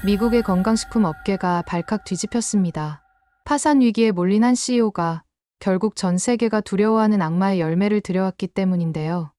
미국의 건강식품 업계가 발칵 뒤집혔습니다. 파산 위기에 몰린 한 CEO가 결국 전 세계가 두려워하는 악마의 열매를 들여왔기 때문인데요.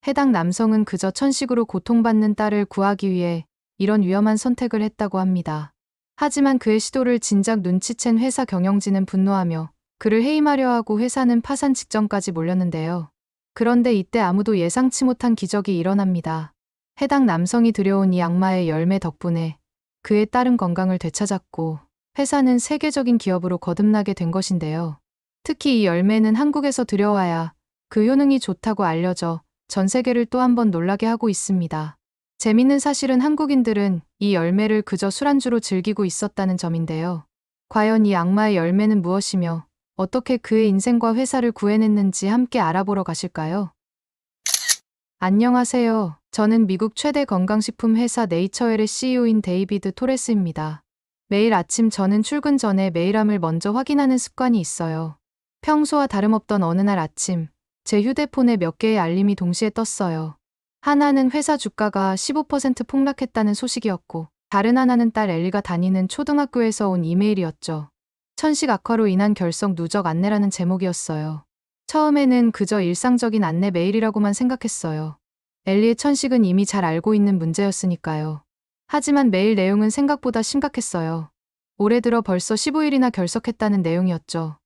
해당 남성은 그저 천식으로 고통받는 딸을 구하기 위해 이런 위험한 선택을 했다고 합니다. 하지만 그의 시도를 진작 눈치챈 회사 경영진은 분노하며 그를 해임하려 하고 회사는 파산 직전까지 몰렸는데요. 그런데 이때 아무도 예상치 못한 기적이 일어납니다. 해당 남성이 들여온 이 악마의 열매 덕분에 그의 딸은 건강을 되찾았고 회사는 세계적인 기업으로 거듭나게 된 것인데요. 특히 이 열매는 한국에서 들여와야 그 효능이 좋다고 알려져 전 세계를 또 한 번 놀라게 하고 있습니다. 재밌는 사실은 한국인들은 이 열매를 그저 술안주로 즐기고 있었다는 점인데요. 과연 이 악마의 열매는 무엇이며 어떻게 그의 인생과 회사를 구해냈는지 함께 알아보러 가실까요? 안녕하세요. 저는 미국 최대 건강식품 회사 네이처웰의 CEO인 데이비드 토레스입니다. 매일 아침 저는 출근 전에 메일함을 먼저 확인하는 습관이 있어요. 평소와 다름없던 어느 날 아침, 제 휴대폰에 몇 개의 알림이 동시에 떴어요. 하나는 회사 주가가 15% 폭락했다는 소식이었고, 다른 하나는 딸 엘리가 다니는 초등학교에서 온 이메일이었죠. 천식 악화로 인한 결석 누적 안내라는 제목이었어요. 처음에는 그저 일상적인 안내 메일이라고만 생각했어요. 엘리의 천식은 이미 잘 알고 있는 문제였으니까요. 하지만 메일 내용은 생각보다 심각했어요. 올해 들어 벌써 15일이나 결석했다는 내용이었죠.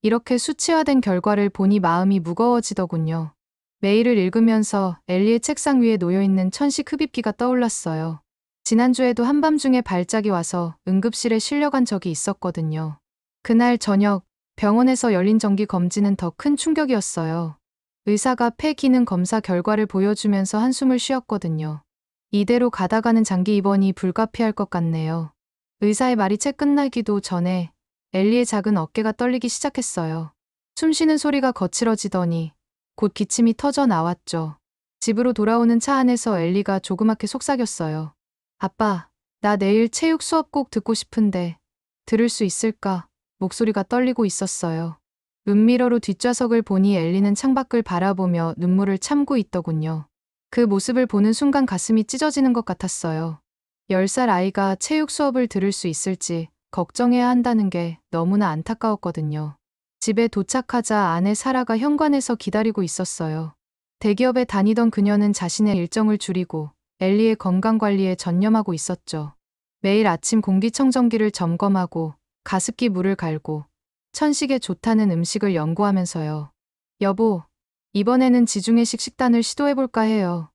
이렇게 수치화된 결과를 보니 마음이 무거워지더군요. 메일을 읽으면서 엘리의 책상 위에 놓여있는 천식 흡입기가 떠올랐어요. 지난주에도 한밤중에 발작이 와서 응급실에 실려간 적이 있었거든요. 그날 저녁 병원에서 열린 정기 검진은 더 큰 충격이었어요. 의사가 폐 기능 검사 결과를 보여주면서 한숨을 쉬었거든요. 이대로 가다가는 장기 입원이 불가피할 것 같네요. 의사의 말이 채 끝나기도 전에 엘리의 작은 어깨가 떨리기 시작했어요. 숨쉬는 소리가 거칠어지더니 곧 기침이 터져 나왔죠. 집으로 돌아오는 차 안에서 엘리가 조그맣게 속삭였어요. 아빠, 나 내일 체육 수업 꼭 듣고 싶은데 들을 수 있을까? 목소리가 떨리고 있었어요. 룸미러로 뒷좌석을 보니 엘리는 창밖을 바라보며 눈물을 참고 있더군요. 그 모습을 보는 순간 가슴이 찢어지는 것 같았어요. 10살 아이가 체육 수업을 들을 수 있을지 걱정해야 한다는 게 너무나 안타까웠거든요. 집에 도착하자 아내 사라가 현관에서 기다리고 있었어요. 대기업에 다니던 그녀는 자신의 일정을 줄이고 엘리의 건강관리에 전념하고 있었죠. 매일 아침 공기청정기를 점검하고 가습기 물을 갈고 천식에 좋다는 음식을 연구하면서요. 여보, 이번에는 지중해식 식단을 시도해볼까 해요.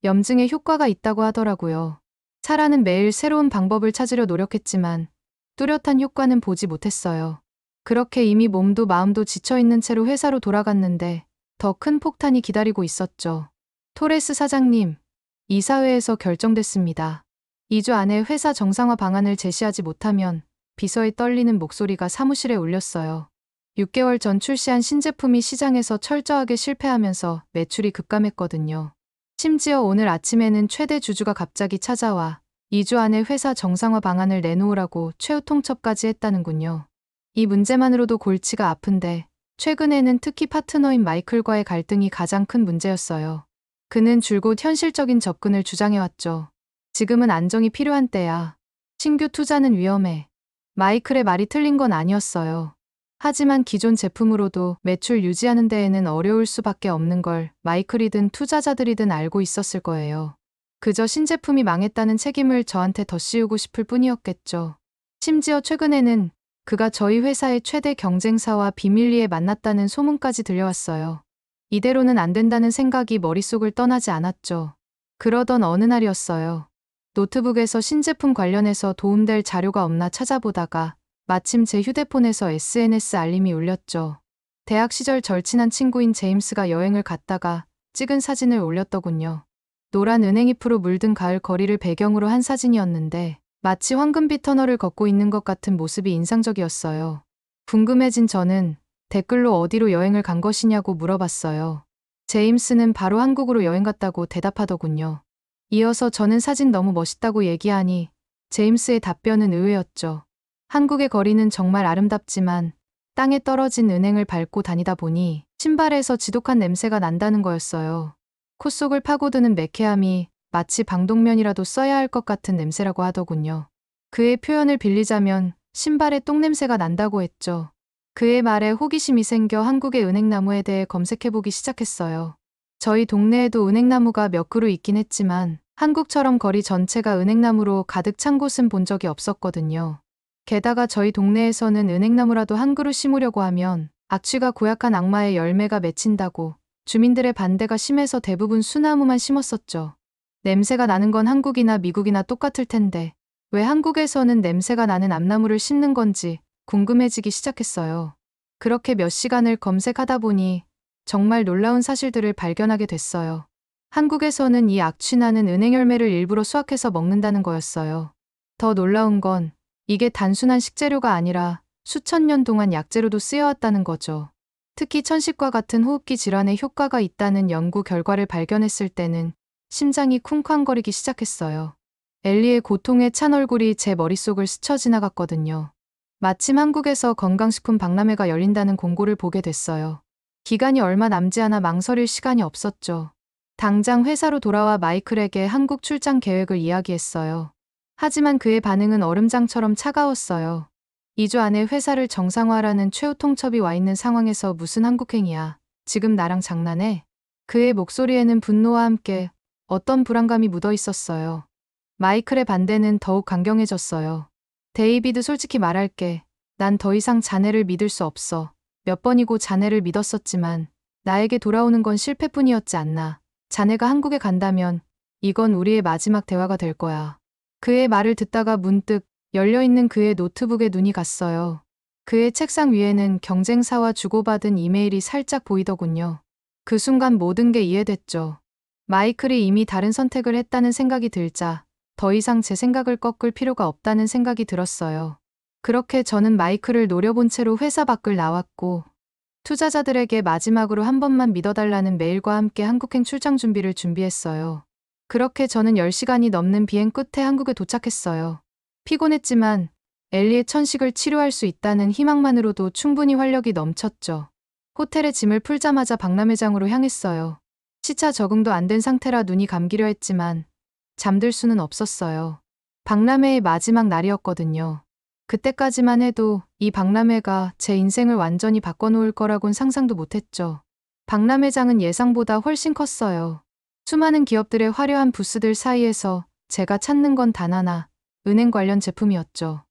염증에 효과가 있다고 하더라고요. 사라는 매일 새로운 방법을 찾으려 노력했지만 뚜렷한 효과는 보지 못했어요. 그렇게 이미 몸도 마음도 지쳐있는 채로 회사로 돌아갔는데 더 큰 폭탄이 기다리고 있었죠. 토레스 사장님, 이사회에서 결정됐습니다. 2주 안에 회사 정상화 방안을 제시하지 못하면 비서의 떨리는 목소리가 사무실에 울렸어요. 6개월 전 출시한 신제품이 시장에서 철저하게 실패하면서 매출이 급감했거든요. 심지어 오늘 아침에는 최대 주주가 갑자기 찾아와 2주 안에 회사 정상화 방안을 내놓으라고 최후 통첩까지 했다는군요. 이 문제만으로도 골치가 아픈데 최근에는 특히 파트너인 마이클과의 갈등이 가장 큰 문제였어요. 그는 줄곧 현실적인 접근을 주장해왔죠. 지금은 안정이 필요한 때야. 신규 투자는 위험해. 마이클의 말이 틀린 건 아니었어요. 하지만 기존 제품으로도 매출 유지하는 데에는 어려울 수밖에 없는 걸 마이클이든 투자자들이든 알고 있었을 거예요. 그저 신제품이 망했다는 책임을 저한테 더 씌우고 싶을 뿐이었겠죠. 심지어 최근에는 그가 저희 회사의 최대 경쟁사와 비밀리에 만났다는 소문까지 들려왔어요. 이대로는 안 된다는 생각이 머릿속을 떠나지 않았죠. 그러던 어느 날이었어요. 노트북에서 신제품 관련해서 도움될 자료가 없나 찾아보다가 마침 제 휴대폰에서 SNS 알림이 울렸죠. 대학 시절 절친한 친구인 제임스가 여행을 갔다가 찍은 사진을 올렸더군요. 노란 은행잎으로 물든 가을 거리를 배경으로 한 사진이었는데 마치 황금빛 터널을 걷고 있는 것 같은 모습이 인상적이었어요. 궁금해진 저는 댓글로 어디로 여행을 간 것이냐고 물어봤어요. 제임스는 바로 한국으로 여행 갔다고 대답하더군요. 이어서 저는 사진 너무 멋있다고 얘기하니 제임스의 답변은 의외였죠. 한국의 거리는 정말 아름답지만 땅에 떨어진 은행을 밟고 다니다 보니 신발에서 지독한 냄새가 난다는 거였어요. 코 속을 파고드는 매캐함이 마치 방독면이라도 써야 할 것 같은 냄새라고 하더군요. 그의 표현을 빌리자면 신발에 똥냄새가 난다고 했죠. 그의 말에 호기심이 생겨 한국의 은행나무에 대해 검색해보기 시작했어요. 저희 동네에도 은행나무가 몇 그루 있긴 했지만 한국처럼 거리 전체가 은행나무로 가득 찬 곳은 본 적이 없었거든요. 게다가 저희 동네에서는 은행나무라도 한 그루 심으려고 하면 악취가 고약한 악마의 열매가 맺힌다고 주민들의 반대가 심해서 대부분 수나무만 심었었죠. 냄새가 나는 건 한국이나 미국이나 똑같을 텐데 왜 한국에서는 냄새가 나는 암나무를 심는 건지 궁금해지기 시작했어요. 그렇게 몇 시간을 검색하다 보니 정말 놀라운 사실들을 발견하게 됐어요. 한국에서는 이 악취나는 은행 열매를 일부러 수확해서 먹는다는 거였어요. 더 놀라운 건 이게 단순한 식재료가 아니라 수천 년 동안 약재로도 쓰여왔다는 거죠. 특히 천식과 같은 호흡기 질환에 효과가 있다는 연구 결과를 발견했을 때는 심장이 쿵쾅거리기 시작했어요. 엘리의 고통에 찬 얼굴이 제 머릿속을 스쳐 지나갔거든요. 마침 한국에서 건강식품 박람회가 열린다는 공고를 보게 됐어요. 기간이 얼마 남지 않아 망설일 시간이 없었죠. 당장 회사로 돌아와 마이클에게 한국 출장 계획을 이야기했어요. 하지만 그의 반응은 얼음장처럼 차가웠어요. 2주 안에 회사를 정상화하라는 최후 통첩이 와 있는 상황에서 무슨 한국행이야. 지금 나랑 장난해? 그의 목소리에는 분노와 함께 어떤 불안감이 묻어 있었어요. 마이클의 반대는 더욱 강경해졌어요. 데이비드, 솔직히 말할게. 난 더 이상 자네를 믿을 수 없어. 몇 번이고 자네를 믿었었지만 나에게 돌아오는 건 실패뿐이었지 않나. 자네가 한국에 간다면 이건 우리의 마지막 대화가 될 거야. 그의 말을 듣다가 문득 열려있는 그의 노트북에 눈이 갔어요. 그의 책상 위에는 경쟁사와 주고받은 이메일이 살짝 보이더군요. 그 순간 모든 게 이해됐죠. 마이클이 이미 다른 선택을 했다는 생각이 들자 더 이상 제 생각을 꺾을 필요가 없다는 생각이 들었어요. 그렇게 저는 마이클을 노려본 채로 회사 밖을 나왔고 투자자들에게 마지막으로 한 번만 믿어달라는 메일과 함께 한국행 출장 준비를 준비했어요. 그렇게 저는 10시간이 넘는 비행 끝에 한국에 도착했어요. 피곤했지만 엘리의 천식을 치료할 수 있다는 희망만으로도 충분히 활력이 넘쳤죠. 호텔에 짐을 풀자마자 박람회장으로 향했어요. 시차 적응도 안 된 상태라 눈이 감기려 했지만 잠들 수는 없었어요. 박람회의 마지막 날이었거든요. 그때까지만 해도 이 박람회가 제 인생을 완전히 바꿔놓을 거라곤 상상도 못했죠. 박람회장은 예상보다 훨씬 컸어요. 수많은 기업들의 화려한 부스들 사이에서 제가 찾는 건 단 하나, 은행 관련 제품이었죠.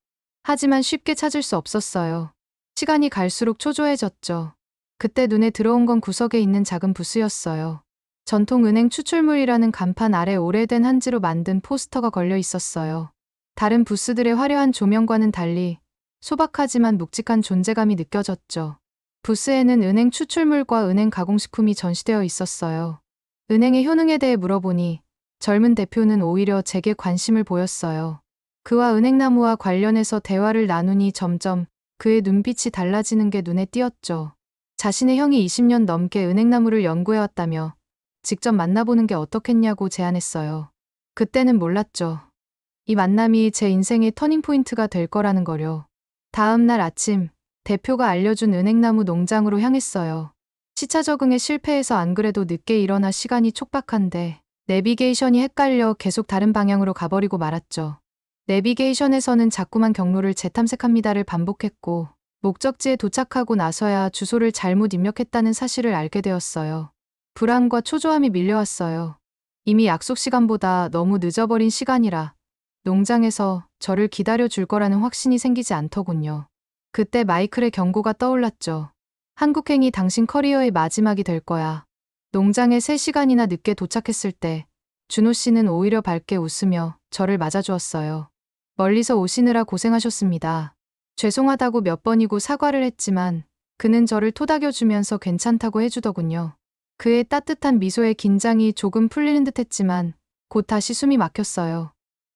하지만 쉽게 찾을 수 없었어요. 시간이 갈수록 초조해졌죠. 그때 눈에 들어온 건 구석에 있는 작은 부스였어요. 전통은행 추출물이라는 간판 아래 오래된 한지로 만든 포스터가 걸려 있었어요. 다른 부스들의 화려한 조명과는 달리 소박하지만 묵직한 존재감이 느껴졌죠. 부스에는 은행 추출물과 은행 가공식품이 전시되어 있었어요. 은행의 효능에 대해 물어보니 젊은 대표는 오히려 제게 관심을 보였어요. 그와 은행나무와 관련해서 대화를 나누니 점점 그의 눈빛이 달라지는 게 눈에 띄었죠. 자신의 형이 20년 넘게 은행나무를 연구해왔다며 직접 만나보는 게 어떻겠냐고 제안했어요. 그때는 몰랐죠. 이 만남이 제 인생의 터닝포인트가 될 거라는 거요. 다음 날 아침, 대표가 알려준 은행나무 농장으로 향했어요. 시차 적응에 실패해서 안 그래도 늦게 일어나 시간이 촉박한데 내비게이션이 헷갈려 계속 다른 방향으로 가버리고 말았죠. 내비게이션에서는 자꾸만 경로를 재탐색합니다를 반복했고 목적지에 도착하고 나서야 주소를 잘못 입력했다는 사실을 알게 되었어요. 불안과 초조함이 밀려왔어요. 이미 약속 시간보다 너무 늦어버린 시간이라 농장에서 저를 기다려줄 거라는 확신이 생기지 않더군요. 그때 마이클의 경고가 떠올랐죠. 한국행이 당신 커리어의 마지막이 될 거야. 농장에 3시간이나 늦게 도착했을 때 준호 씨는 오히려 밝게 웃으며 저를 맞아주었어요. 멀리서 오시느라 고생하셨습니다. 죄송하다고 몇 번이고 사과를 했지만 그는 저를 토닥여주면서 괜찮다고 해주더군요. 그의 따뜻한 미소에 긴장이 조금 풀리는 듯 했지만 곧 다시 숨이 막혔어요.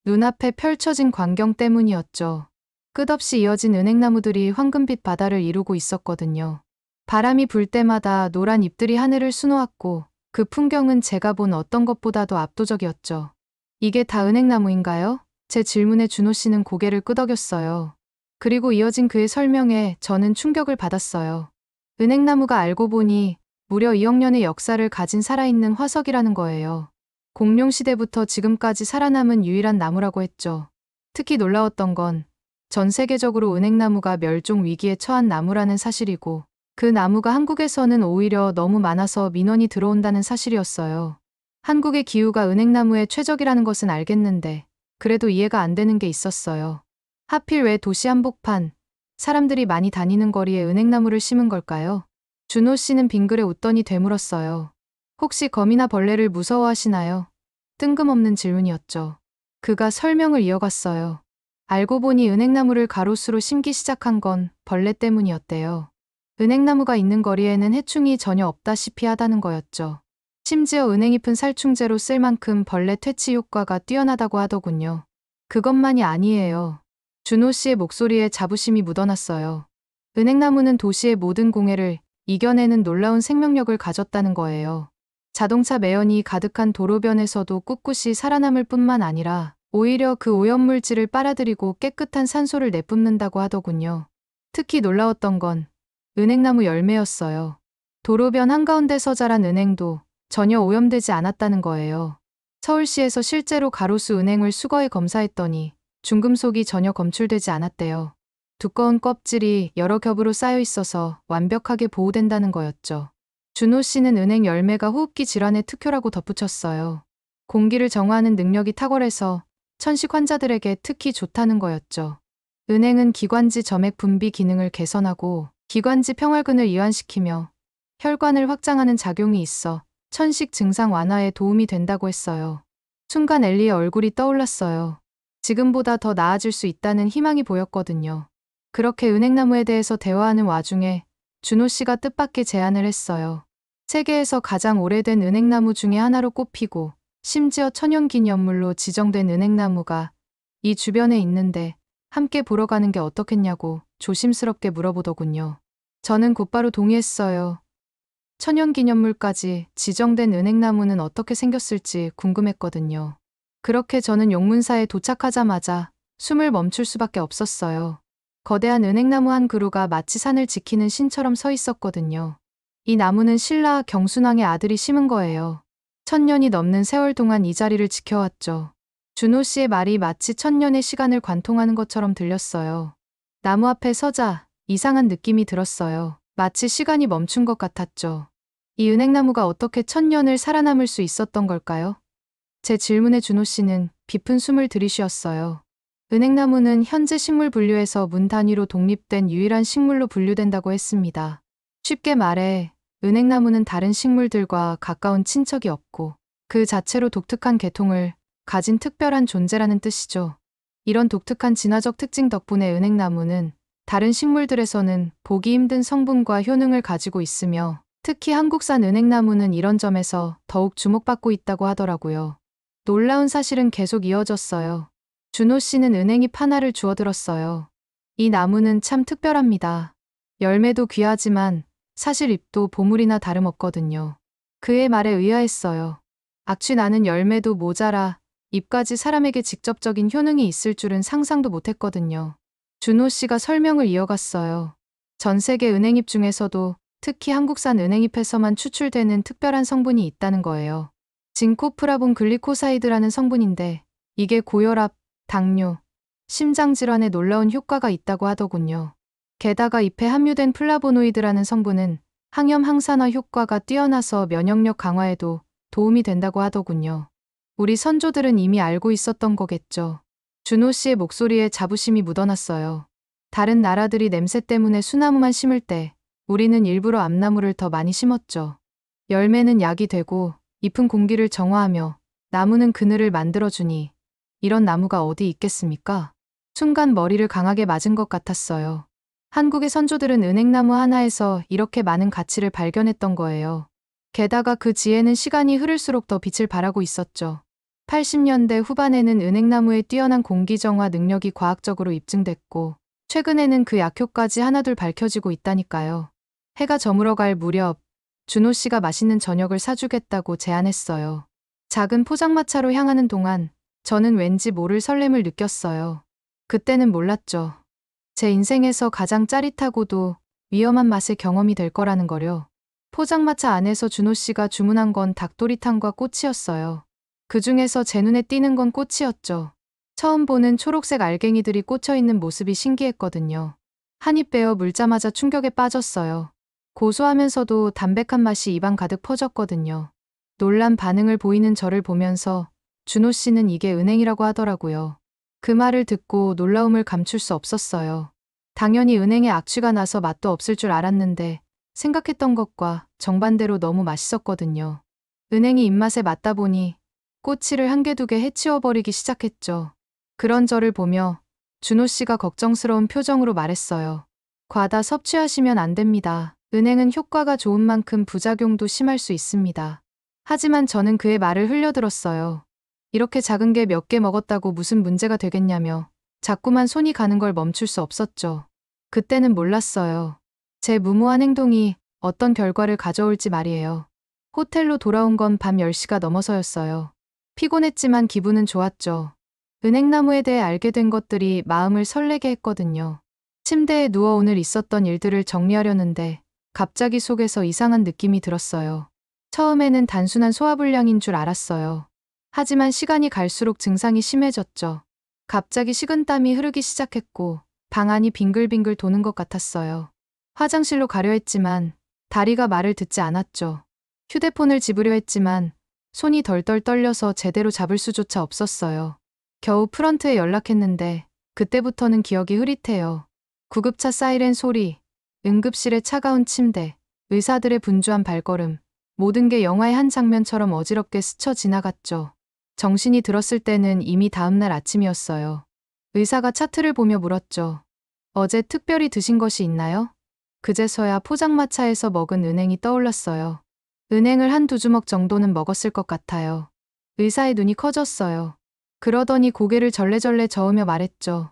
눈앞에 펼쳐진 광경 때문이었죠. 끝없이 이어진 은행나무들이 황금빛 바다를 이루고 있었거든요. 바람이 불 때마다 노란 잎들이 하늘을 수놓았고 그 풍경은 제가 본 어떤 것보다도 압도적이었죠. 이게 다 은행나무인가요? 제 질문에 준호 씨는 고개를 끄덕였어요. 그리고 이어진 그의 설명에 저는 충격을 받았어요. 은행나무가 알고 보니 무려 2억 년의 역사를 가진 살아있는 화석이라는 거예요. 공룡시대부터 지금까지 살아남은 유일한 나무라고 했죠. 특히 놀라웠던 건 전 세계적으로 은행나무가 멸종 위기에 처한 나무라는 사실이고 그 나무가 한국에서는 오히려 너무 많아서 민원이 들어온다는 사실이었어요. 한국의 기후가 은행나무에 최적이라는 것은 알겠는데 그래도 이해가 안 되는 게 있었어요. 하필 왜 도시 한복판, 사람들이 많이 다니는 거리에 은행나무를 심은 걸까요? 준호 씨는 빙그레 웃더니 되물었어요. 혹시 거미나 벌레를 무서워하시나요? 뜬금없는 질문이었죠. 그가 설명을 이어갔어요. 알고 보니 은행나무를 가로수로 심기 시작한 건 벌레 때문이었대요. 은행나무가 있는 거리에는 해충이 전혀 없다시피 하다는 거였죠. 심지어 은행잎은 살충제로 쓸 만큼 벌레 퇴치 효과가 뛰어나다고 하더군요. 그것만이 아니에요. 준호 씨의 목소리에 자부심이 묻어났어요. 은행나무는 도시의 모든 공해를 이겨내는 놀라운 생명력을 가졌다는 거예요. 자동차 매연이 가득한 도로변에서도 꿋꿋이 살아남을 뿐만 아니라 오히려 그 오염물질을 빨아들이고 깨끗한 산소를 내뿜는다고 하더군요. 특히 놀라웠던 건 은행나무 열매였어요. 도로변 한가운데서 자란 은행도 전혀 오염되지 않았다는 거예요. 서울시에서 실제로 가로수 은행을 수거해 검사했더니 중금속이 전혀 검출되지 않았대요. 두꺼운 껍질이 여러 겹으로 쌓여 있어서 완벽하게 보호된다는 거였죠. 준호 씨는 은행 열매가 호흡기 질환의 특효라고 덧붙였어요. 공기를 정화하는 능력이 탁월해서 천식 환자들에게 특히 좋다는 거였죠. 은행은 기관지 점액 분비 기능을 개선하고 기관지 평활근을 이완시키며 혈관을 확장하는 작용이 있어 천식 증상 완화에 도움이 된다고 했어요. 순간 엘리의 얼굴이 떠올랐어요. 지금보다 더 나아질 수 있다는 희망이 보였거든요. 그렇게 은행나무에 대해서 대화하는 와중에 준호 씨가 뜻밖의 제안을 했어요. 세계에서 가장 오래된 은행나무 중에 하나로 꼽히고 심지어 천연기념물로 지정된 은행나무가 이 주변에 있는데 함께 보러 가는 게 어떻겠냐고 조심스럽게 물어보더군요. 저는 곧바로 동의했어요. 천연기념물까지 지정된 은행나무는 어떻게 생겼을지 궁금했거든요. 그렇게 저는 용문사에 도착하자마자 숨을 멈출 수밖에 없었어요. 거대한 은행나무 한 그루가 마치 산을 지키는 신처럼 서 있었거든요. 이 나무는 신라 경순왕의 아들이 심은 거예요. 1000년이 넘는 세월 동안 이 자리를 지켜왔죠. 준호 씨의 말이 마치 1000년의 시간을 관통하는 것처럼 들렸어요. 나무 앞에 서자 이상한 느낌이 들었어요. 마치 시간이 멈춘 것 같았죠. 이 은행나무가 어떻게 1000년을 살아남을 수 있었던 걸까요? 제 질문에 준호 씨는 깊은 숨을 들이쉬었어요. 은행나무는 현재 식물 분류에서 문 단위로 독립된 유일한 식물로 분류된다고 했습니다. 쉽게 말해 은행나무는 다른 식물들과 가까운 친척이 없고 그 자체로 독특한 계통을 가진 특별한 존재라는 뜻이죠. 이런 독특한 진화적 특징 덕분에 은행나무는 다른 식물들에서는 보기 힘든 성분과 효능을 가지고 있으며 특히 한국산 은행나무는 이런 점에서 더욱 주목받고 있다고 하더라고요. 놀라운 사실은 계속 이어졌어요. 준호 씨는 은행잎 하나를 주워들었어요. 이 나무는 참 특별합니다. 열매도 귀하지만 사실 잎도 보물이나 다름없거든요. 그의 말에 의아했어요. 악취 나는 열매도 모자라 잎까지 사람에게 직접적인 효능이 있을 줄은 상상도 못했거든요. 준호 씨가 설명을 이어갔어요. 전 세계 은행잎 중에서도 특히 한국산 은행잎에서만 추출되는 특별한 성분이 있다는 거예요. 진코프라본 글리코사이드라는 성분인데 이게 고혈압, 당뇨, 심장질환에 놀라운 효과가 있다고 하더군요. 게다가 잎에 함유된 플라보노이드라는 성분은 항염 항산화 효과가 뛰어나서 면역력 강화에도 도움이 된다고 하더군요. 우리 선조들은 이미 알고 있었던 거겠죠. 준호 씨의 목소리에 자부심이 묻어났어요. 다른 나라들이 냄새 때문에 수나무만 심을 때 우리는 일부러 암나무를 더 많이 심었죠. 열매는 약이 되고 잎은 공기를 정화하며 나무는 그늘을 만들어주니 이런 나무가 어디 있겠습니까? 순간 머리를 강하게 맞은 것 같았어요. 한국의 선조들은 은행나무 하나에서 이렇게 많은 가치를 발견했던 거예요. 게다가 그 지혜는 시간이 흐를수록 더 빛을 발하고 있었죠. 80년대 후반에는 은행나무의 뛰어난 공기정화 능력이 과학적으로 입증됐고 최근에는 그 약효까지 하나둘 밝혀지고 있다니까요. 해가 저물어갈 무렵 준호 씨가 맛있는 저녁을 사주겠다고 제안했어요. 작은 포장마차로 향하는 동안 저는 왠지 모를 설렘을 느꼈어요. 그때는 몰랐죠. 제 인생에서 가장 짜릿하고도 위험한 맛의 경험이 될 거라는 거요. 포장마차 안에서 준호 씨가 주문한 건 닭도리탕과 꼬치였어요. 그 중에서 제 눈에 띄는 건 꼬치였죠. 처음 보는 초록색 알갱이들이 꽂혀 있는 모습이 신기했거든요. 한 입 베어 물자마자 충격에 빠졌어요. 고소하면서도 담백한 맛이 입안 가득 퍼졌거든요. 놀란 반응을 보이는 저를 보면서 준호 씨는 이게 은행이라고 하더라고요. 그 말을 듣고 놀라움을 감출 수 없었어요. 당연히 은행에 악취가 나서 맛도 없을 줄 알았는데 생각했던 것과 정반대로 너무 맛있었거든요. 은행이 입맛에 맞다 보니 꼬치를 한 개 두 개 해치워버리기 시작했죠. 그런 저를 보며 준호 씨가 걱정스러운 표정으로 말했어요. 과다 섭취하시면 안 됩니다. 은행은 효과가 좋은 만큼 부작용도 심할 수 있습니다. 하지만 저는 그의 말을 흘려들었어요. 이렇게 작은 게 몇 개 먹었다고 무슨 문제가 되겠냐며 자꾸만 손이 가는 걸 멈출 수 없었죠. 그때는 몰랐어요. 제 무모한 행동이 어떤 결과를 가져올지 말이에요. 호텔로 돌아온 건 밤 10시가 넘어서였어요. 피곤했지만 기분은 좋았죠. 은행나무에 대해 알게 된 것들이 마음을 설레게 했거든요. 침대에 누워 오늘 있었던 일들을 정리하려는데 갑자기 속에서 이상한 느낌이 들었어요. 처음에는 단순한 소화불량인 줄 알았어요. 하지만 시간이 갈수록 증상이 심해졌죠. 갑자기 식은땀이 흐르기 시작했고 방 안이 빙글빙글 도는 것 같았어요. 화장실로 가려 했지만 다리가 말을 듣지 않았죠. 휴대폰을 집으려 했지만 손이 덜덜 떨려서 제대로 잡을 수조차 없었어요. 겨우 프런트에 연락했는데 그때부터는 기억이 흐릿해요. 구급차 사이렌 소리, 응급실의 차가운 침대, 의사들의 분주한 발걸음, 모든 게 영화의 한 장면처럼 어지럽게 스쳐 지나갔죠. 정신이 들었을 때는 이미 다음날 아침이었어요. 의사가 차트를 보며 물었죠. 어제 특별히 드신 것이 있나요? 그제서야 포장마차에서 먹은 은행이 떠올랐어요. 은행을 한 두 주먹 정도는 먹었을 것 같아요. 의사의 눈이 커졌어요. 그러더니 고개를 절레절레 저으며 말했죠.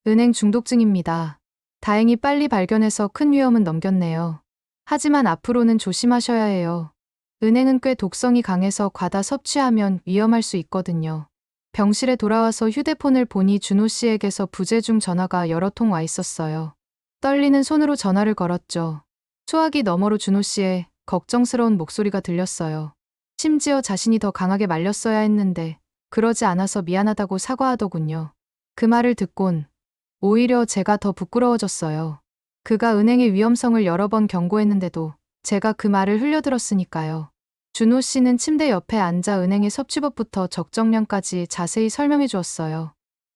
은행 중독증입니다. 다행히 빨리 발견해서 큰 위험은 넘겼네요. 하지만 앞으로는 조심하셔야 해요. 은행은 꽤 독성이 강해서 과다 섭취하면 위험할 수 있거든요. 병실에 돌아와서 휴대폰을 보니 준호 씨에게서 부재중 전화가 여러 통 와 있었어요. 떨리는 손으로 전화를 걸었죠. 소화기 너머로 준호 씨의 걱정스러운 목소리가 들렸어요. 심지어 자신이 더 강하게 말렸어야 했는데 그러지 않아서 미안하다고 사과하더군요. 그 말을 듣곤 오히려 제가 더 부끄러워졌어요. 그가 은행의 위험성을 여러 번 경고했는데도 제가 그 말을 흘려들었으니까요. 준호 씨는 침대 옆에 앉아 은행의 섭취법부터 적정량까지 자세히 설명해 주었어요.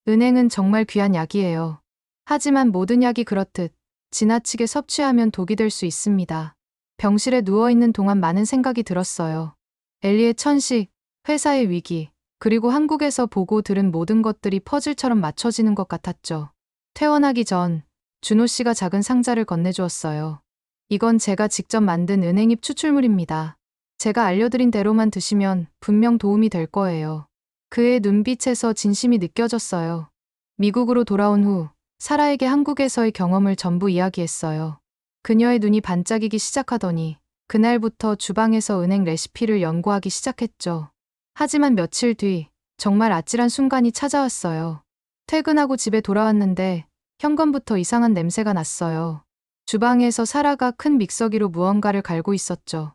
은행은 정말 귀한 약이에요. 하지만 모든 약이 그렇듯 지나치게 섭취하면 독이 될 수 있습니다. 병실에 누워있는 동안 많은 생각이 들었어요. 엘리의 천식, 회사의 위기, 그리고 한국에서 보고 들은 모든 것들이 퍼즐처럼 맞춰지는 것 같았죠. 퇴원하기 전 준호 씨가 작은 상자를 건네주었어요. 이건 제가 직접 만든 은행잎 추출물입니다. 제가 알려드린 대로만 드시면 분명 도움이 될 거예요. 그의 눈빛에서 진심이 느껴졌어요. 미국으로 돌아온 후 사라에게 한국에서의 경험을 전부 이야기했어요. 그녀의 눈이 반짝이기 시작하더니 그날부터 주방에서 은행 레시피를 연구하기 시작했죠. 하지만 며칠 뒤 정말 아찔한 순간이 찾아왔어요. 퇴근하고 집에 돌아왔는데 현관부터 이상한 냄새가 났어요. 주방에서 사라가 큰 믹서기로 무언가를 갈고 있었죠.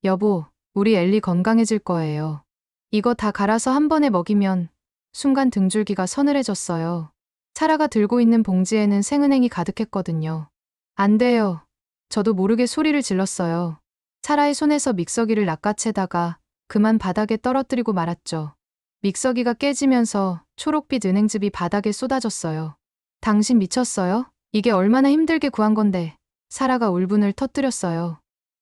여보, 우리 엘리 건강해질 거예요. 이거 다 갈아서 한 번에 먹이면 순간 등줄기가 서늘해졌어요. 사라가 들고 있는 봉지에는 생은행이 가득했거든요. 안 돼요. 저도 모르게 소리를 질렀어요. 사라의 손에서 믹서기를 낚아채다가 그만 바닥에 떨어뜨리고 말았죠. 믹서기가 깨지면서 초록빛 은행즙이 바닥에 쏟아졌어요. 당신 미쳤어요? 이게 얼마나 힘들게 구한 건데. 사라가 울분을 터뜨렸어요.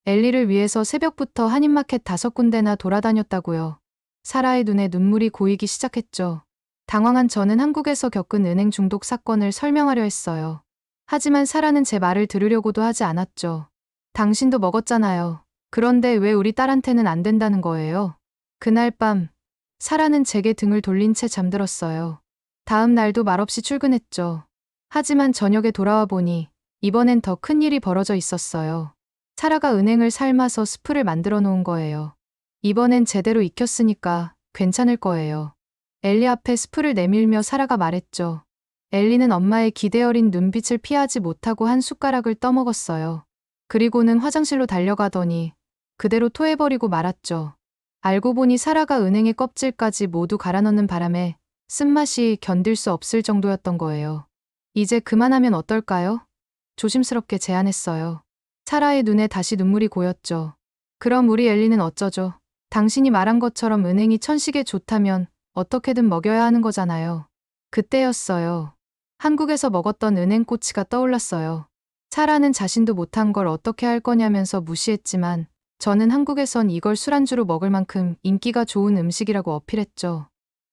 엘리를 위해서 새벽부터 한인마켓 5군데나 돌아다녔다고요. 사라의 눈에 눈물이 고이기 시작했죠. 당황한 저는 한국에서 겪은 은행 중독 사건을 설명하려 했어요. 하지만 사라는 제 말을 들으려고도 하지 않았죠. 당신도 먹었잖아요. 그런데 왜 우리 딸한테는 안 된다는 거예요? 그날 밤 사라는 제게 등을 돌린 채 잠들었어요. 다음 날도 말없이 출근했죠. 하지만 저녁에 돌아와 보니 이번엔 더 큰 일이 벌어져 있었어요. 사라가 은행을 삶아서 스프를 만들어 놓은 거예요. 이번엔 제대로 익혔으니까 괜찮을 거예요. 엘리 앞에 스프를 내밀며 사라가 말했죠. 엘리는 엄마의 기대 어린 눈빛을 피하지 못하고 한 숟가락을 떠먹었어요. 그리고는 화장실로 달려가더니 그대로 토해버리고 말았죠. 알고 보니 사라가 은행의 껍질까지 모두 갈아 넣는 바람에 쓴맛이 견딜 수 없을 정도였던 거예요. 이제 그만하면 어떨까요? 조심스럽게 제안했어요. 사라의 눈에 다시 눈물이 고였죠. 그럼 우리 엘리는 어쩌죠? 당신이 말한 것처럼 은행이 천식에 좋다면 어떻게든 먹여야 하는 거잖아요. 그때였어요. 한국에서 먹었던 은행꼬치가 떠올랐어요. 사라는 자신도 못한 걸 어떻게 할 거냐면서 무시했지만 저는 한국에선 이걸 술안주로 먹을 만큼 인기가 좋은 음식이라고 어필했죠.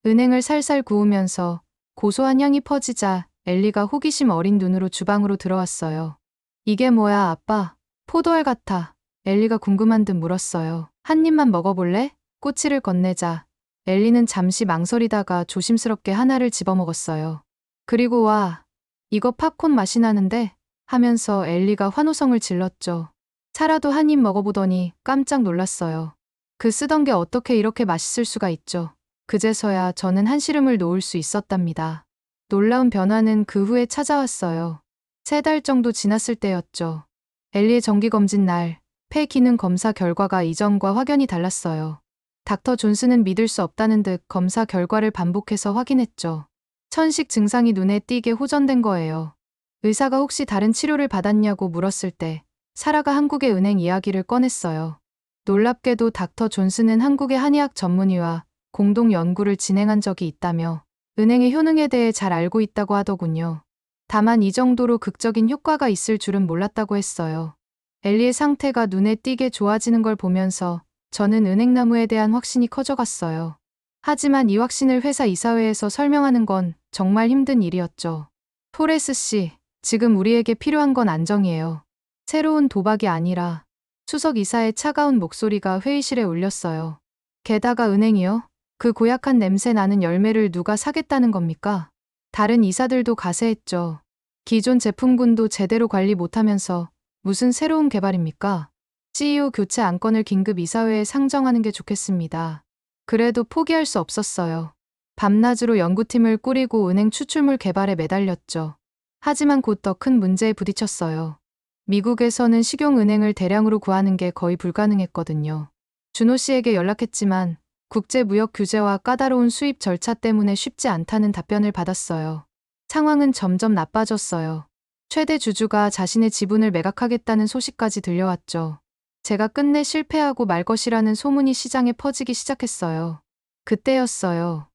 은행을 살살 구우면서 고소한 향이 퍼지자 엘리가 호기심 어린 눈으로 주방으로 들어왔어요. 이게 뭐야, 아빠? 포도알 같아. 엘리가 궁금한 듯 물었어요. 한 입만 먹어볼래? 꼬치를 건네자 엘리는 잠시 망설이다가 조심스럽게 하나를 집어먹었어요. 그리고 와, 이거 팝콘 맛이 나는데? 하면서 엘리가 환호성을 질렀죠. 사라도 한 입 먹어보더니 깜짝 놀랐어요. 그 쓰던 게 어떻게 이렇게 맛있을 수가 있죠. 그제서야 저는 한시름을 놓을 수 있었답니다. 놀라운 변화는 그 후에 찾아왔어요. 3달 정도 지났을 때였죠. 엘리의 정기검진 날, 폐 기능 검사 결과가 이전과 확연히 달랐어요. 닥터 존슨은 믿을 수 없다는 듯 검사 결과를 반복해서 확인했죠. 천식 증상이 눈에 띄게 호전된 거예요. 의사가 혹시 다른 치료를 받았냐고 물었을 때 사라가 한국의 은행 이야기를 꺼냈어요. 놀랍게도 닥터 존슨은 한국의 한의학 전문의와 공동 연구를 진행한 적이 있다며 은행의 효능에 대해 잘 알고 있다고 하더군요. 다만 이 정도로 극적인 효과가 있을 줄은 몰랐다고 했어요. 엘리의 상태가 눈에 띄게 좋아지는 걸 보면서 저는 은행나무에 대한 확신이 커져갔어요. 하지만 이 확신을 회사 이사회에서 설명하는 건 정말 힘든 일이었죠. 토레스 씨, 지금 우리에게 필요한 건 안정이에요. 새로운 도박이 아니라. 수석 이사의 차가운 목소리가 회의실에 울렸어요. 게다가 은행이요? 그 고약한 냄새 나는 열매를 누가 사겠다는 겁니까? 다른 이사들도 가세했죠. 기존 제품군도 제대로 관리 못하면서 무슨 새로운 개발입니까? CEO 교체 안건을 긴급 이사회에 상정하는 게 좋겠습니다. 그래도 포기할 수 없었어요. 밤낮으로 연구팀을 꾸리고 은행 추출물 개발에 매달렸죠. 하지만 곧 더 큰 문제에 부딪혔어요. 미국에서는 식용은행을 대량으로 구하는 게 거의 불가능했거든요. 준호 씨에게 연락했지만 국제무역 규제와 까다로운 수입 절차 때문에 쉽지 않다는 답변을 받았어요. 상황은 점점 나빠졌어요. 최대 주주가 자신의 지분을 매각하겠다는 소식까지 들려왔죠. 제가 끝내 실패하고 말 것이라는 소문이 시장에 퍼지기 시작했어요. 그때였어요.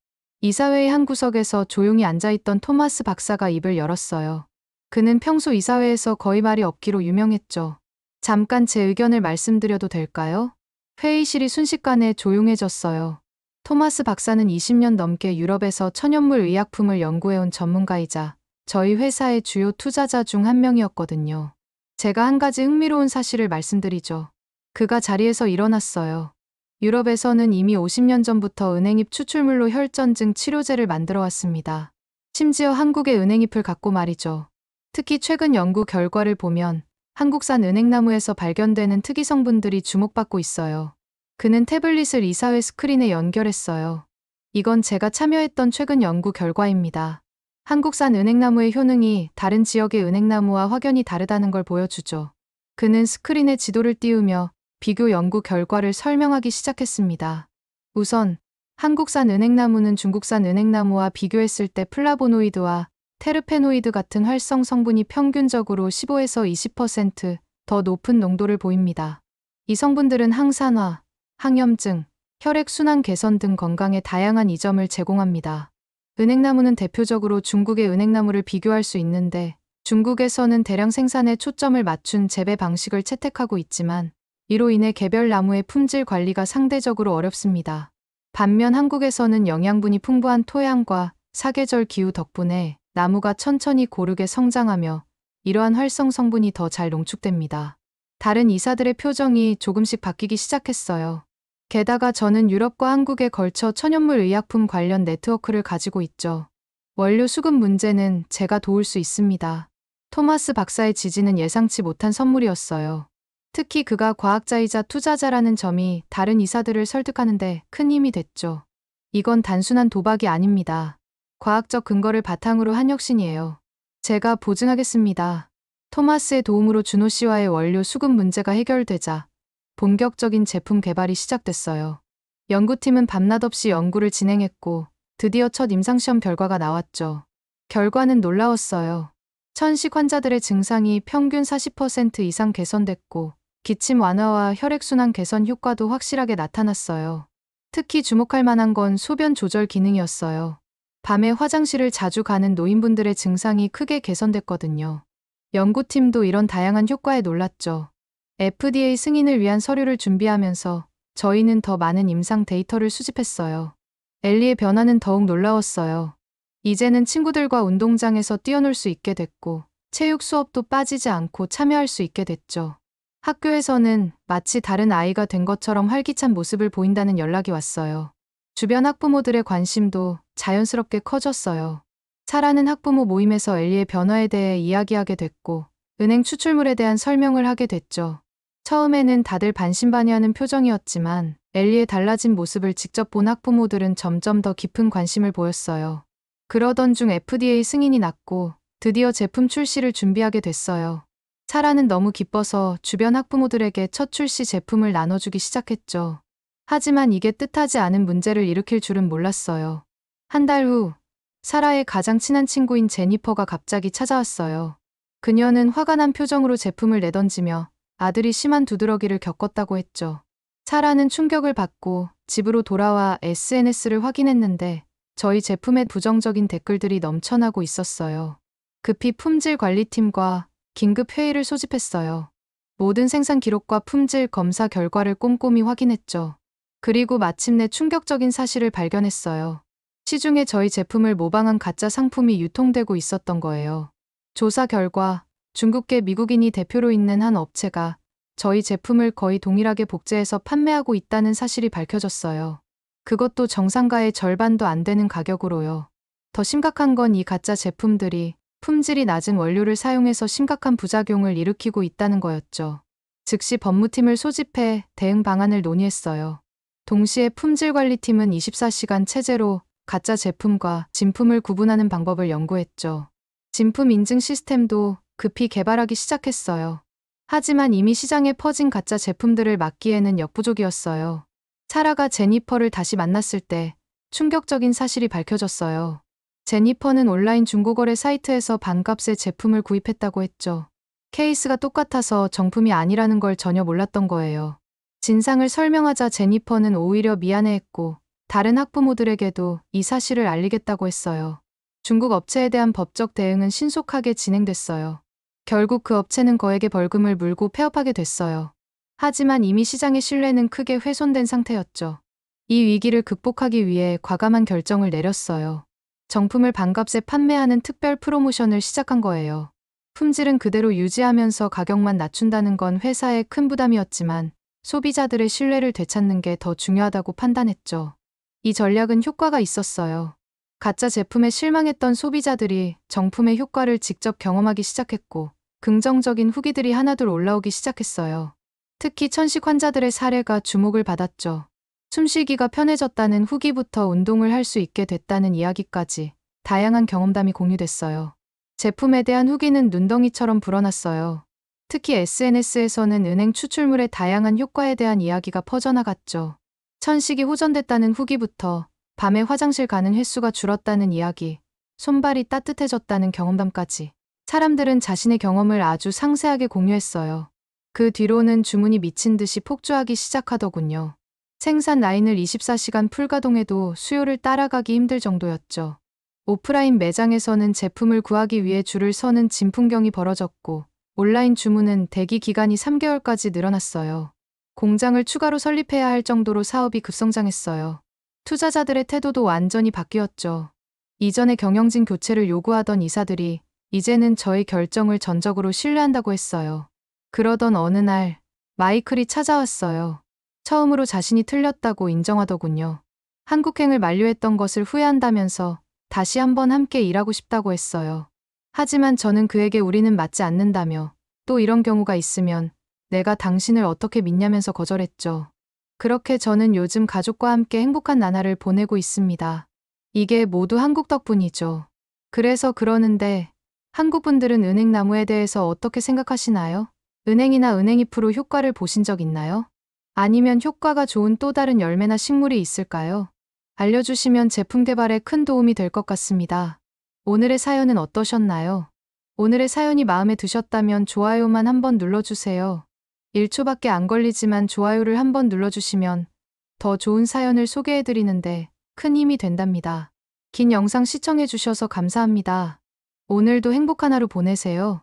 이사회의 한 구석에서 조용히 앉아있던 토마스 박사가 입을 열었어요. 그는 평소 이사회에서 거의 말이 없기로 유명했죠. 잠깐 제 의견을 말씀드려도 될까요? 회의실이 순식간에 조용해졌어요. 토마스 박사는 20년 넘게 유럽에서 천연물 의약품을 연구해온 전문가이자 저희 회사의 주요 투자자 중 한 명이었거든요. 제가 한 가지 흥미로운 사실을 말씀드리죠. 그가 자리에서 일어났어요. 유럽에서는 이미 50년 전부터 은행잎 추출물로 혈전증 치료제를 만들어 왔습니다. 심지어 한국의 은행잎을 갖고 말이죠. 특히 최근 연구 결과를 보면 한국산 은행나무에서 발견되는 특이 성분들이 주목받고 있어요. 그는 태블릿을 이사회 스크린에 연결했어요. 이건 제가 참여했던 최근 연구 결과입니다. 한국산 은행나무의 효능이 다른 지역의 은행나무와 확연히 다르다는 걸 보여주죠. 그는 스크린에 지도를 띄우며 비교 연구 결과를 설명하기 시작했습니다. 우선 한국산 은행나무는 중국산 은행나무와 비교했을 때 플라보노이드와 테르페노이드 같은 활성 성분이 평균적으로 15에서 20% 더 높은 농도를 보입니다. 이 성분들은 항산화, 항염증, 혈액순환 개선 등 건강에 다양한 이점을 제공합니다. 은행나무는 대표적으로 중국의 은행나무를 비교할 수 있는데 중국에서는 대량 생산에 초점을 맞춘 재배 방식을 채택하고 있지만 이로 인해 개별 나무의 품질 관리가 상대적으로 어렵습니다. 반면 한국에서는 영양분이 풍부한 토양과 사계절 기후 덕분에 나무가 천천히 고르게 성장하며 이러한 활성 성분이 더 잘 농축됩니다. 다른 이사들의 표정이 조금씩 바뀌기 시작했어요. 게다가 저는 유럽과 한국에 걸쳐 천연물 의약품 관련 네트워크를 가지고 있죠. 원료 수급 문제는 제가 도울 수 있습니다. 토마스 박사의 지지는 예상치 못한 선물이었어요. 특히 그가 과학자이자 투자자라는 점이 다른 이사들을 설득하는데 큰 힘이 됐죠. 이건 단순한 도박이 아닙니다. 과학적 근거를 바탕으로 한 혁신이에요. 제가 보증하겠습니다. 토마스의 도움으로 준호 씨와의 원료 수급 문제가 해결되자 본격적인 제품 개발이 시작됐어요. 연구팀은 밤낮 없이 연구를 진행했고 드디어 첫 임상시험 결과가 나왔죠. 결과는 놀라웠어요. 천식 환자들의 증상이 평균 40% 이상 개선됐고 기침 완화와 혈액순환 개선 효과도 확실하게 나타났어요. 특히 주목할 만한 건 소변 조절 기능이었어요. 밤에 화장실을 자주 가는 노인분들의 증상이 크게 개선됐거든요. 연구팀도 이런 다양한 효과에 놀랐죠. FDA 승인을 위한 서류를 준비하면서 저희는 더 많은 임상 데이터를 수집했어요. 엘리의 변화는 더욱 놀라웠어요. 이제는 친구들과 운동장에서 뛰어놀 수 있게 됐고 체육 수업도 빠지지 않고 참여할 수 있게 됐죠. 학교에서는 마치 다른 아이가 된 것처럼 활기찬 모습을 보인다는 연락이 왔어요. 주변 학부모들의 관심도 자연스럽게 커졌어요. 사라는 학부모 모임에서 엘리의 변화에 대해 이야기하게 됐고 은행 추출물에 대한 설명을 하게 됐죠. 처음에는 다들 반신반의하는 표정이었지만 엘리의 달라진 모습을 직접 본 학부모들은 점점 더 깊은 관심을 보였어요. 그러던 중 FDA 승인이 났고 드디어 제품 출시를 준비하게 됐어요. 사라는 너무 기뻐서 주변 학부모들에게 첫 출시 제품을 나눠주기 시작했죠. 하지만 이게 뜻하지 않은 문제를 일으킬 줄은 몰랐어요. 한 달 후, 사라의 가장 친한 친구인 제니퍼가 갑자기 찾아왔어요. 그녀는 화가 난 표정으로 제품을 내던지며 아들이 심한 두드러기를 겪었다고 했죠. 사라는 충격을 받고 집으로 돌아와 SNS를 확인했는데 저희 제품에 부정적인 댓글들이 넘쳐나고 있었어요. 급히 품질 관리팀과 긴급 회의를 소집했어요. 모든 생산 기록과 품질 검사 결과를 꼼꼼히 확인했죠. 그리고 마침내 충격적인 사실을 발견했어요. 시중에 저희 제품을 모방한 가짜 상품이 유통되고 있었던 거예요. 조사 결과 중국계 미국인이 대표로 있는 한 업체가 저희 제품을 거의 동일하게 복제해서 판매하고 있다는 사실이 밝혀졌어요. 그것도 정상가의 절반도 안 되는 가격으로요. 더 심각한 건 이 가짜 제품들이 품질이 낮은 원료를 사용해서 심각한 부작용을 일으키고 있다는 거였죠. 즉시 법무팀을 소집해 대응 방안을 논의했어요. 동시에 품질관리팀은 24시간 체제로 가짜 제품과 진품을 구분하는 방법을 연구했죠. 진품 인증 시스템도 급히 개발하기 시작했어요. 하지만 이미 시장에 퍼진 가짜 제품들을 막기에는 역부족이었어요. 사라가 제니퍼를 다시 만났을 때 충격적인 사실이 밝혀졌어요. 제니퍼는 온라인 중고거래 사이트에서 반값에 제품을 구입했다고 했죠. 케이스가 똑같아서 정품이 아니라는 걸 전혀 몰랐던 거예요. 진상을 설명하자 제니퍼는 오히려 미안해했고 다른 학부모들에게도 이 사실을 알리겠다고 했어요. 중국 업체에 대한 법적 대응은 신속하게 진행됐어요. 결국 그 업체는 거액의 벌금을 물고 폐업하게 됐어요. 하지만 이미 시장의 신뢰는 크게 훼손된 상태였죠. 이 위기를 극복하기 위해 과감한 결정을 내렸어요. 정품을 반값에 판매하는 특별 프로모션을 시작한 거예요. 품질은 그대로 유지하면서 가격만 낮춘다는 건 회사에 큰 부담이었지만 소비자들의 신뢰를 되찾는 게 더 중요하다고 판단했죠. 이 전략은 효과가 있었어요. 가짜 제품에 실망했던 소비자들이 정품의 효과를 직접 경험하기 시작했고 긍정적인 후기들이 하나둘 올라오기 시작했어요. 특히 천식 환자들의 사례가 주목을 받았죠. 숨쉬기가 편해졌다는 후기부터 운동을 할 수 있게 됐다는 이야기까지 다양한 경험담이 공유됐어요. 제품에 대한 후기는 눈덩이처럼 불어났어요. 특히 SNS에서는 은행 추출물의 다양한 효과에 대한 이야기가 퍼져나갔죠. 천식이 호전됐다는 후기부터 밤에 화장실 가는 횟수가 줄었다는 이야기, 손발이 따뜻해졌다는 경험담까지 사람들은 자신의 경험을 아주 상세하게 공유했어요. 그 뒤로는 주문이 미친 듯이 폭주하기 시작하더군요. 생산 라인을 24시간 풀가동해도 수요를 따라가기 힘들 정도였죠. 오프라인 매장에서는 제품을 구하기 위해 줄을 서는 진풍경이 벌어졌고 온라인 주문은 대기 기간이 3개월까지 늘어났어요. 공장을 추가로 설립해야 할 정도로 사업이 급성장했어요. 투자자들의 태도도 완전히 바뀌었죠. 이전에 경영진 교체를 요구하던 이사들이 이제는 저희 결정을 전적으로 신뢰한다고 했어요. 그러던 어느 날 마이클이 찾아왔어요. 처음으로 자신이 틀렸다고 인정하더군요. 한국행을 만류했던 것을 후회한다면서 다시 한번 함께 일하고 싶다고 했어요. 하지만 저는 그에게 우리는 맞지 않는다며 또 이런 경우가 있으면 내가 당신을 어떻게 믿냐면서 거절했죠. 그렇게 저는 요즘 가족과 함께 행복한 나날을 보내고 있습니다. 이게 모두 한국 덕분이죠. 그래서 그러는데 한국 분들은 은행나무에 대해서 어떻게 생각하시나요? 은행이나 은행잎으로 효과를 보신 적 있나요? 아니면 효과가 좋은 또 다른 열매나 식물이 있을까요? 알려주시면 제품 개발에 큰 도움이 될 것 같습니다. 오늘의 사연은 어떠셨나요? 오늘의 사연이 마음에 드셨다면 좋아요만 한번 눌러주세요. 1초밖에 안 걸리지만 좋아요를 한번 눌러주시면 더 좋은 사연을 소개해드리는데 큰 힘이 된답니다. 긴 영상 시청해주셔서 감사합니다. 오늘도 행복한 하루 보내세요.